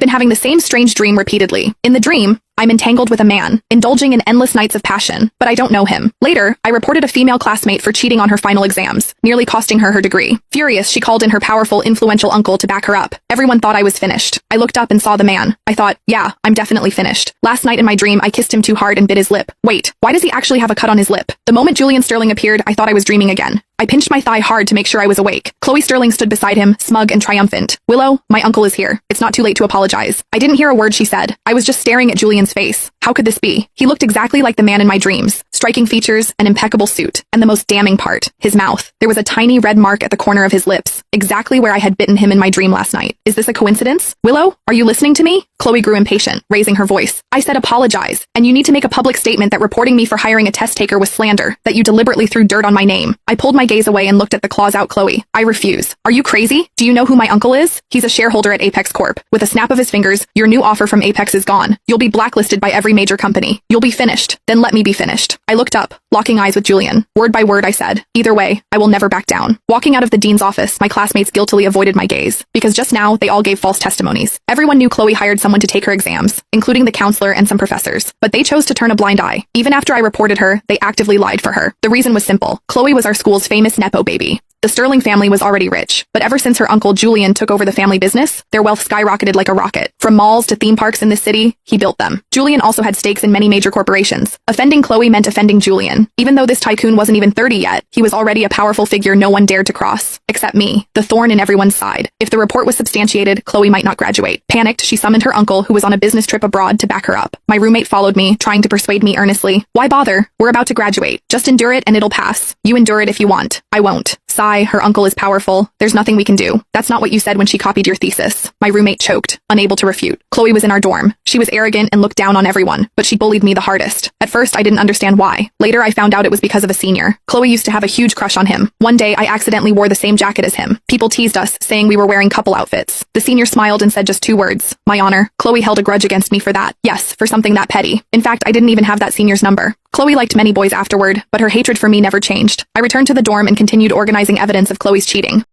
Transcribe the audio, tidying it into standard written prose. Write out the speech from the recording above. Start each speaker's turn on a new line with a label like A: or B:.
A: been having the same strange dream repeatedly. In the dream, I'm entangled with a man, indulging in endless nights of passion, but I don't know him. Later, I reported a female classmate for cheating on her final exams, nearly costing her her degree. Furious, she called in her powerful, influential uncle to back her up. Everyone thought I was finished. I looked up and saw the man. I thought, yeah, I'm definitely finished. Last night in my dream, I kissed him too hard and bit his lip. Wait, why does he actually have a cut on his lip? The moment Julian Sterling appeared, I thought I was dreaming again. I pinched my thigh hard to make sure I was awake. Chloe Sterling stood beside him, smug and triumphant. Willow, my uncle is here. It's not too late to apologize. I didn't hear a word she said. I was just staring at Julian's face. How could this be? He looked exactly like the man in my dreams. Striking features, an impeccable suit, and the most damning part, his mouth. There was a tiny red mark at the corner of his lips, exactly where I had bitten him in my dream last night. Is this a coincidence? Willow, are you listening to me? Chloe grew impatient, raising her voice. I said apologize, and you need to make a public statement that reporting me for hiring a test taker was slander, that you deliberately threw dirt on my name. I pulled my gaze away and looked at the claws out Chloe. I refuse. Are you crazy? Do you know who my uncle is? He's a shareholder at Apex Corp. With a snap of his fingers, your new offer from Apex is gone. You'll be blacklisted by every major company. You'll be finished. Then let me be finished. I looked up, locking eyes with Julian. Word by word I said, either way, I will never back down. Walking out of the dean's office, my classmates guiltily avoided my gaze, because just now they all gave false testimonies. Everyone knew Chloe hired someone to take her exams, including the counselor and some professors, but they chose to turn a blind eye. Even after I reported her, they actively lied for her. The reason was simple. Chloe was our school's famous Nepo baby. The Sterling family was already rich, but ever since her uncle Julian took over the family business, their wealth skyrocketed like a rocket. From malls to theme parks in the city, he built them. Julian also had stakes in many major corporations. Offending Chloe meant offending Julian. Even though this tycoon wasn't even 30 yet, he was already a powerful figure no one dared to cross. Except me, the thorn in everyone's side. If the report was substantiated, Chloe might not graduate. Panicked, she summoned her uncle, who was on a business trip abroad, to back her up. My roommate followed me, trying to persuade me earnestly. Why bother? We're about to graduate. Just endure it and it'll pass. You endure it if you want. I won't. Sigh, her uncle is powerful. There's nothing we can do. That's not what you said when she copied your thesis. My roommate choked, unable to refute. Chloe was in our dorm. She was arrogant and looked down on everyone, but she bullied me the hardest. At first, I didn't understand why. Later, I found out it was because of a senior. Chloe used to have a huge crush on him. One day, I accidentally wore the same jacket as him. People teased us, saying we were wearing couple outfits. The senior smiled and said just 2 words. My honor. Chloe held a grudge against me for that. Yes, for something that petty. In fact, I didn't even have that senior's number. Chloe liked many boys afterward, but her hatred for me never changed. I returned to the dorm and continued organizing evidence of Chloe's cheating.